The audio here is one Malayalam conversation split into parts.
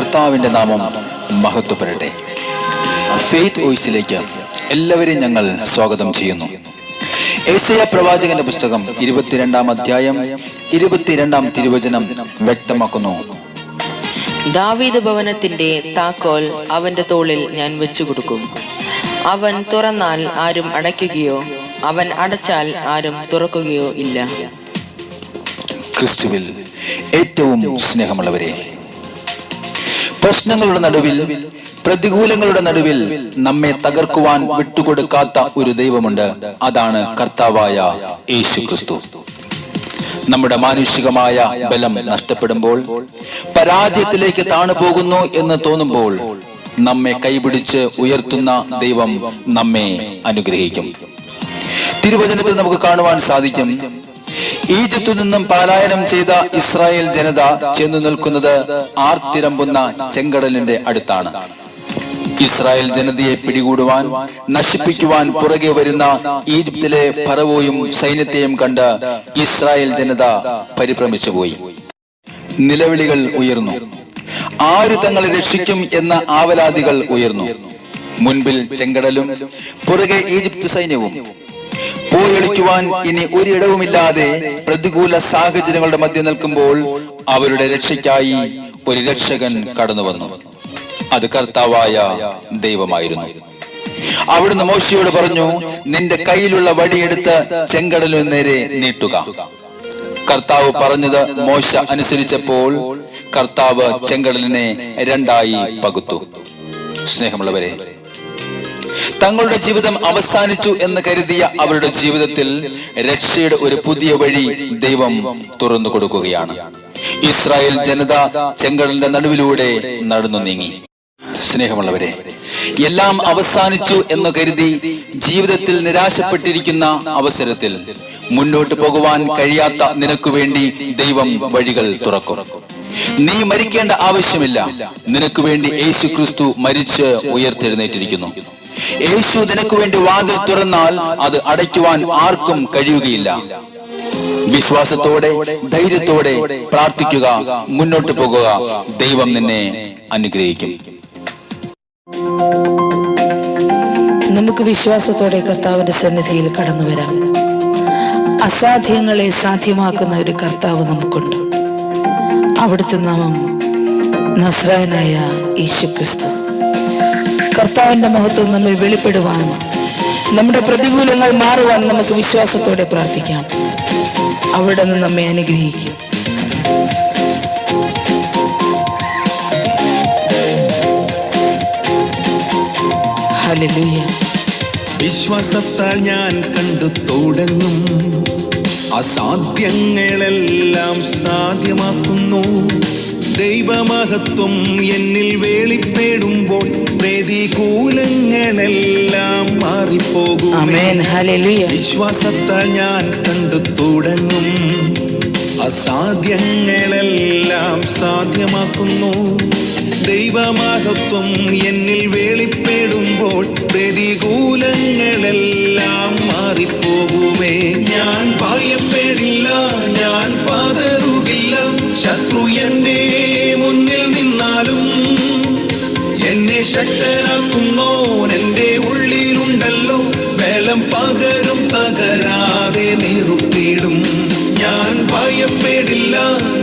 കർത്താവിന്റെ നാമം മഹത്വപ്പെടട്ടെ. ഫെയ്ത്ത് വോയിസിലേക്ക് എല്ലാവരെയും ഞങ്ങൾ സ്വാഗതം ചെയ്യുന്നു. യെശയ്യാ പ്രവാചകന്റെ പുസ്തകം 22-ാം അധ്യായം 22-ാം തിരുവചനം വ്യക്തമാക്കുന്നു: ദാവീദ് ഭവനത്തിന്റെ താക്കോൽ അവന്റെ തോളിൽ ഞാൻ വെച്ചുകൊടുക്കും. അവൻ തുറന്നാൽ ആരും അടയ്ക്കുകയോ അവൻ അടച്ചാൽ ആരും തുറക്കുകയോ ഇല്ല. ക്രിസ്തുവിൽ ഏറ്റവും സ്നേഹമുള്ളവരെ, പ്രശ്നങ്ങളുടെ നടുവിൽ, പ്രതികൂലങ്ങളുടെ നടുവിൽ നമ്മെ തകർക്കുവാൻ വിട്ടുകൊടുക്കാത്ത ഒരു ദൈവമുണ്ട്. അതാണ് കർത്താവായ യേശു ക്രിസ്തു. നമ്മുടെ മാനുഷികമായ ബലം നഷ്ടപ്പെടുമ്പോൾ, പരാജയത്തിലേക്ക് താണു പോകുന്നു എന്ന് തോന്നുമ്പോൾ, നമ്മെ കൈപിടിച്ച് ഉയർത്തുന്ന ദൈവം നമ്മെ അനുഗ്രഹിക്കും. തിരുവചനത്തിൽ നമുക്ക് കാണുവാൻ സാധിക്കും, ഈജിപ്തിൽ നിന്നും പലായനം ചെയ്ത ഇസ്രായേൽ ജനത ചെന്നു നിൽക്കുന്നത് ആർത്തിരമ്പുന്ന ചെങ്കടലിന്റെ അടുത്താണ്. ഇസ്രായേൽ ജനതയെ പിടികൂടുവാൻ, നശിപ്പിക്കുവാൻ പുറകെ വരുന്ന ഈജിപ്തിലെ ഫറവോയും സൈന്യത്തെയും കണ്ട് ഇസ്രായേൽ ജനത പരിഭ്രമിച്ചുപോയി. നിലവിളികൾ ഉയർന്നു. ആര് തങ്ങളെ രക്ഷിക്കും എന്ന ആവലാതികൾ ഉയർന്നു. മുൻപിൽ ചെങ്കടലും പുറകെ ഈജിപ്ത് സൈന്യവും. പോയൊളിക്കുവാൻ ഇനി ഒരിടവുമില്ലാതെ പ്രതികൂല സാഹചര്യങ്ങളുടെ മധ്യ നിൽക്കുമ്പോൾ അവരുടെ രക്ഷയ്ക്കായി ഒരു രക്ഷകൻ കടന്നു വന്നു. അത് കർത്താവായ ദൈവമായിരുന്നു. അവിടുന്ന് മോശയോട് പറഞ്ഞു, നിന്റെ കയ്യിലുള്ള വടിയെടുത്ത് ചെങ്കടലിനു നേരെ നീട്ടുക. കർത്താവ് പറഞ്ഞത് മോശ അനുസരിച്ചപ്പോൾ കർത്താവ് ചെങ്കടലിനെ രണ്ടായി പകുത്തു. സ്നേഹമുള്ളവരെ, തങ്ങളുടെ ജീവിതം അവസാനിച്ചു എന്ന് കരുതിയ അവരുടെ ജീവിതത്തിൽ രക്ഷയുടെ ഒരു പുതിയ വഴി ദൈവം തുറന്നു കൊടുക്കുകയാണ്. ഇസ്രായേൽ ജനത ചെങ്കടലിന്റെ നടുവിലൂടെ നടന്നു നീങ്ങി. സ്നേഹമുള്ളവരെ, എല്ലാം അവസാനിച്ചു എന്ന് കരുതി ജീവിതത്തിൽ നിരാശപ്പെട്ടിരിക്കുന്ന അവസരത്തിൽ മുന്നോട്ട് പോകുവാൻ കഴിയാത്ത നിനക്ക് വേണ്ടി ദൈവം വഴികൾ തുറക്കും. നീ മരിക്കേണ്ട ആവശ്യമില്ല. നിനക്ക് വേണ്ടി യേശു ക്രിസ്തു മരിച്ച് ഉയർത്തെഴുന്നേറ്റിരിക്കുന്നു. യേശു നിനക്ക് വേണ്ടി വാതിൽ തുറന്നാൽ അത് അടയ്ക്കുവാൻ ആർക്കും കഴിയുകയില്ല. വിശ്വാസത്തോടെ, ധൈര്യത്തോടെ പ്രാർത്ഥിക്കുക, മുന്നോട്ട് പോകുക. ദൈവം നിന്നെ അനുഗ്രഹിക്കും. നമുക്ക് വിശ്വാസത്തോടെ കർത്താവിന്റെ സന്നിധിയിൽ കടന്നു വരാം. അസാധ്യങ്ങളെ സാധ്യമാക്കുന്ന ഒരു കർത്താവ് നമുക്കുണ്ട്. അവിടുത്തെ നാമം നസ്രായനായ യേശു ക്രിസ്തു. കർത്താവിന്റെ മഹത്വം നമ്മിൽ വെളിപ്പെടുവാൻ, നമ്മുടെ പ്രതികൂലങ്ങൾ മാറുവാൻ നമുക്ക് വിശ്വാസത്തോടെ പ്രാർത്ഥിക്കാം. അവിടെ നിന്ന് നമ്മെ അനുഗ്രഹിക്കും. ഹല്ലേലൂയ. വിശ്വാസത്താൽ ഞാൻ കണ്ടു തുടങ്ങും, അസാധ്യങ്ങളെല്ലാം സാധ്യമാക്കുന്നു. ദൈവമഹത്വം എന്നിൽ വെളിപ്പെടുമ്പോൾ പ്രതികൂലങ്ങളെല്ലാം മാറിപ്പോകും. വിശ്വാസത്താൽ ഞാൻ കണ്ടു തുടങ്ങും, അസാധ്യങ്ങളെല്ലാം സാധ്യമാക്കുന്നു. ദൈവമഹത്വം എന്നിൽ വെളിപ്പെടുമ്പോൾ പ്രതികൂലങ്ങളെല്ലാം മാറിപ്പോകുമേ. ഞാൻ ഭയപ്പെടില്ല, ഞാൻ പതറുകില്ല. ശത്രു എന്റെ മുന്നിൽ നിന്നാലും എന്നെ ശക്തനാക്കുന്നോൻ എന്റെ ഉള്ളിലുണ്ടല്ലോ. ബലം പകരും, തകരാതെ നിർത്തിയിടും. ഞാൻ ഭയപ്പെടില്ല,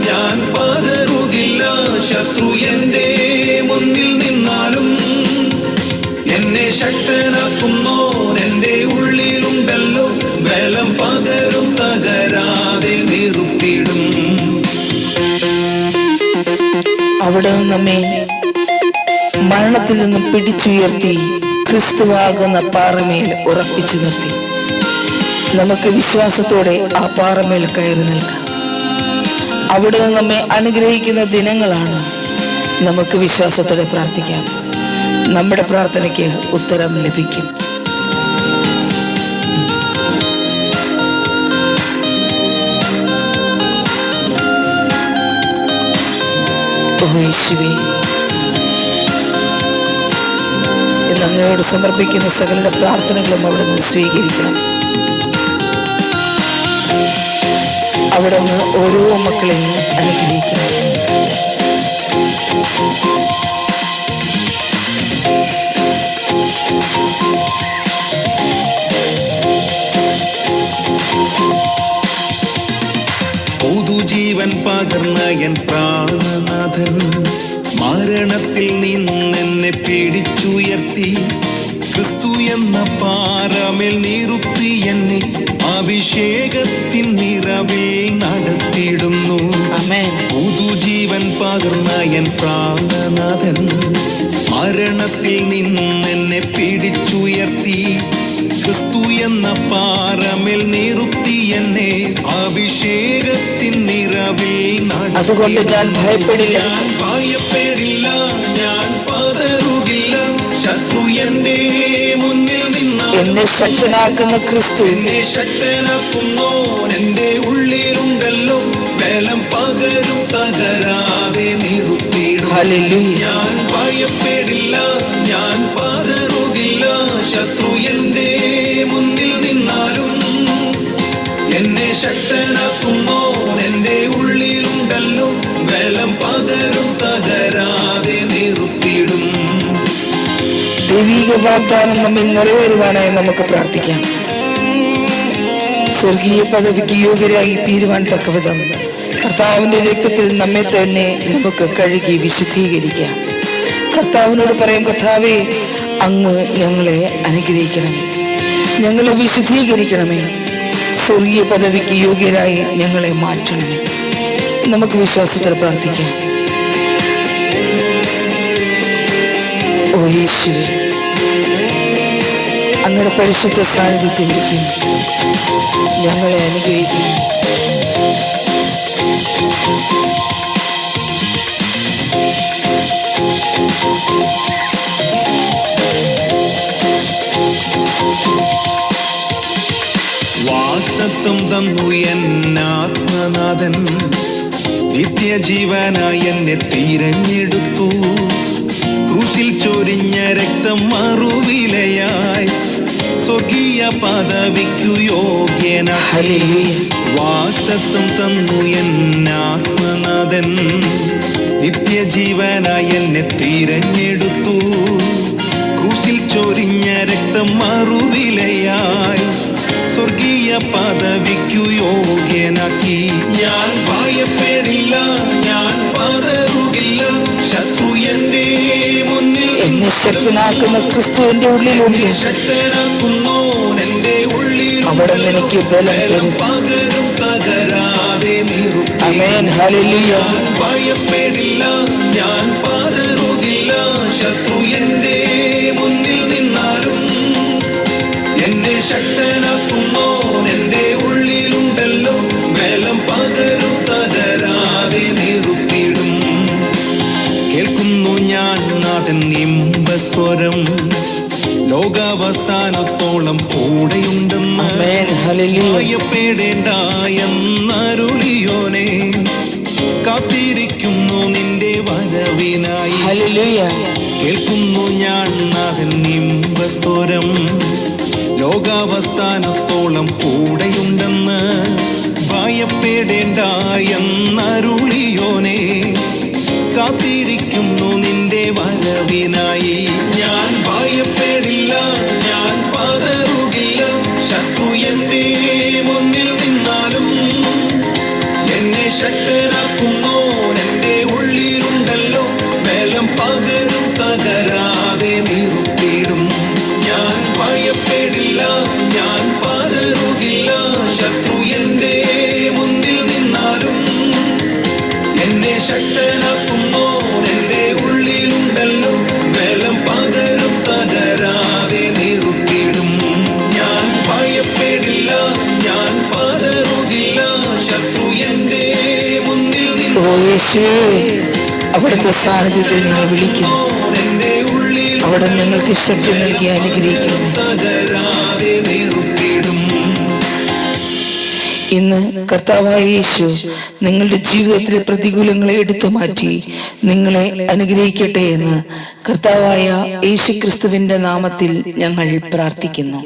ഞാൻ പതറുകില്ല. ശത്രു എന്റെ മുന്നിൽ നിന്നാലും എന്നെ ശക്തനാക്കുന്നോൻ എന്റെ ഉള്ളിലുണ്ടല്ലോ. ബലം പകരും, തകരാതെ നിർത്തിയിടും. അവിടെ നിന്ന് നമ്മെ മരണത്തിൽ നിന്നും പിടിച്ചുയർത്തി ക്രിസ്തുവാകുന്ന പാറമേൽ ഉറപ്പിച്ചു നിർത്തി. നമുക്ക് വിശ്വാസത്തോടെ ആ പാറമേൽ കയറി നിൽക്കാം. അവിടെ നിന്ന് നമ്മെ അനുഗ്രഹിക്കുന്ന ദിനങ്ങളാണ്. നമുക്ക് വിശ്വാസത്തോടെ പ്രാർത്ഥിക്കാം. നമ്മുടെ പ്രാർത്ഥനയ്ക്ക് ഉത്തരം ലഭിക്കും. യേശുവേ, ഇന്ന് അങ്ങയോട് സമർപ്പിക്കുന്ന സകല പ്രാർത്ഥനകളും അവിടെ നിന്ന് സ്വീകരിക്കണം. അവിടെ നിന്ന് ഓരോ മക്കളെയും അനുഗ്രഹിക്കണം. പകർന്ന എൻ പ്രാണനാഥൻ മരണത്തിൽ നിന്നെന്നെ പിടിച്ചുയർത്തി ക്രിസ്തു എന്ന പാറമേൽ നിർത്തി എന്നെ അഭിഷേകത്തിൻ നിറവിൽ നടത്തിയിടുന്നു. ആമേൻ. പുതുജീവൻ പകർന്ന എൻ പ്രാണനാഥൻ മരണത്തിൽ നിന്നെന്നെ പിടിച്ചുയർത്തി ക്രിസ്തു എന്ന പാറമേൽ നിർത്തി എന്നെ അഭിഷേകത്തിൻ നിറവിൽ അതുകൊണ്ട് ഞാൻ ഭയപ്പെടില്ല, ഞാൻ ഭയപ്പെടില്ല, ഞാൻ പതറുകില്ല. ശത്രു എന്റെ മുന്നിൽ നിന്നാൽ എന്നെ ശക്തനാക്കുന്ന ക്രിസ്തു എന്നെ ശക്തനാക്കുന്നോൻ എന്റെ ഉള്ളിലുണ്ടല്ലോ. ബലം പകരും തകരാതെ നിർത്തിയിടും. ഹല്ലേലൂയ. ഞാൻ ഭയപ്പെടില്ല, ഞാൻ പതറുകില്ല. ശത്രു എന്റെ മുന്നിൽ നിന്നാലും എന്നെ ശക്തനാക്കുന്നോൻ എന്റെ ഉള്ളിലുണ്ടല്ലോ. ബലം പകരും തകരാതെ നിർത്തിയിടും. ദൈവിക വാഗ്ദാനം നമ്മിൽ നിറവേറുവാനായി നമുക്ക് പ്രാർത്ഥിക്കാം. സ്വർഗീയ പദവിക്ക് യോഗ്യരായി തീരുവാൻ തക്കവിധം കർത്താവിന്റെ രക്തത്തിൽ നമ്മെ തന്നെ നമുക്ക് കഴുകി വിശുദ്ധീകരിക്കാം. കർത്താവിനോട് പറയും, കർത്താവേ, അങ്ങ് ഞങ്ങളെ അനുഗ്രഹിക്കണം, ഞങ്ങളെ വിശുദ്ധീകരിക്കണമേ, സ്വർഗീയ പദവിക്ക് യോഗ്യരായി ഞങ്ങളെ മാറ്റണമേ. നമുക്ക് വിശ്വാസത്തിൽ പ്രാർത്ഥിക്കാം. ഓ യേശുവേ, അങ്ങയുടെ പരിശുദ്ധ സാന്നിധ്യത്തിലേക്ക് ഞങ്ങളെ അനുഗ്രഹിക്കുന്നു. വാഗ്ദത്തം തന്നു എന്നാത്മനാഥൻ നിത്യജീവനായി എന്നെ തിരഞ്ഞെടുത്തു. ക്രൂശിൽ ചൊരിഞ്ഞ രക്തം മറുവിലയായി സ്വർഗീയ പദവിക്കു യോഗ്യനായി. വാഗ്ദത്തം തന്നു എന്നാത്മനാഥൻ നിത്യജീവനായി എന്നെ തിരഞ്ഞെടുത്തു. ക്രൂശിൽ ചൊരിഞ്ഞ രക്തം മറുവിലയായി സ്വർഗീയ പദവിക്കു യോഗ്യനാക്കി. ഞാൻ ഭയപ്പെടില്ല, ഞാൻ പതറുകില്ല. ശത്രു എന്റെ മുന്നിൽ എന്നെ ശക്തനാക്കുന്ന ക്രിസ്തുവിന്റെ ഉള്ളിലുണ്ട്. ശക്തനാക്കുന്നോൻ എന്റെ ഉള്ളിൽ അവിടെ എനിക്ക് ബലം തരും. പകരും തകരാതെ നിർത്തി. ആമേൻ. ഹല്ലേലൂയ. ഞാൻ ഭയപ്പെടില്ല, ഞാൻ പതറുകില്ല. ശത്രു എന്റെ മുന്നിൽ നിന്നാലും എന്നെ ശക്തനാക്കുന്നോൻ എന്റെ ഉള്ളിലുണ്ടല്ലോ. ബലം പകരും തകരാതെ നിർത്തിയിടും. കേൾക്കുന്നു ഞാൻ നാഥൻ ഇമ്പസ്വരം, ലോകാവസാനത്തോളം കൂടെയുണ്ടെന്ന്. ആമേൻ. ഹല്ലേലൂയ. ഭയപ്പെടേണ്ട എന്നരുളിയോനെ, കാത്തിരിക്കുന്നു നിന്റെ വരവിനായി. ഹല്ലേലൂയ. കേൾക്കുന്നു ഞാൻ നാഥൻ ഇമ്പസ്വരം, ലോകാവസാനത്തോളം കൂടെയുണ്ടെന്ന്. ഭയപ്പെടേണ്ട എന്നരുളിയോനെ, കാത്തിരിക്കുന്നു നിന്റെ വരവിനായി. ഞാൻ ഭയപ്പെടില്ല, ഞാൻ പതറുകില്ല. ശത്രു എന്റെ മുന്നിൽ നിന്നാലും എന്നെ ശക്തനാക്കുന്നോൻ എന്റെ ഉള്ളിലുണ്ടല്ലോ. ബലം പകരും തകരാതെ നിർത്തിയിടും. ഞാൻ ഭയപ്പെടില്ല, ഞാൻ പതറുകില്ല. ശത്രു എന്റെ മുന്നിൽ നിന്നാലും എന്നെ ശക്തനാക്കുന്നോൻ എന്റെ ഉള്ളിലുണ്ടല്ലോ. ബലം പകരും തകരാതെ നിർത്തിയിടും. ഞാൻ ഭയപ്പെടില്ല, ഞാൻ പതറുകില്ല. ശത്രു എന്റെ മുന്നിൽ ഓ യേശുവേ, അവിടുത്തെ സാന്നിധ്യത്തിൽ നിങ്ങൾ വിളിക്കുന്നു. എന്റെ ഉള്ളിൽ അവിടെ ഞങ്ങൾക്ക് ശക്തി നൽകി അനുഗ്രഹിക്കുന്നു. തകരാതെ നിർത്തിയിടും. ഇന്ന് കർത്താവായ യേശു നിങ്ങളുടെ ജീവിതത്തിലെ പ്രതികൂലങ്ങളെ എടുത്തു മാറ്റി നിങ്ങളെ അനുഗ്രഹിക്കട്ടെ എന്ന് കർത്താവായ യേശു ക്രിസ്തുവിന്റെ നാമത്തിൽ ഞങ്ങൾ പ്രാർത്ഥിക്കുന്നു.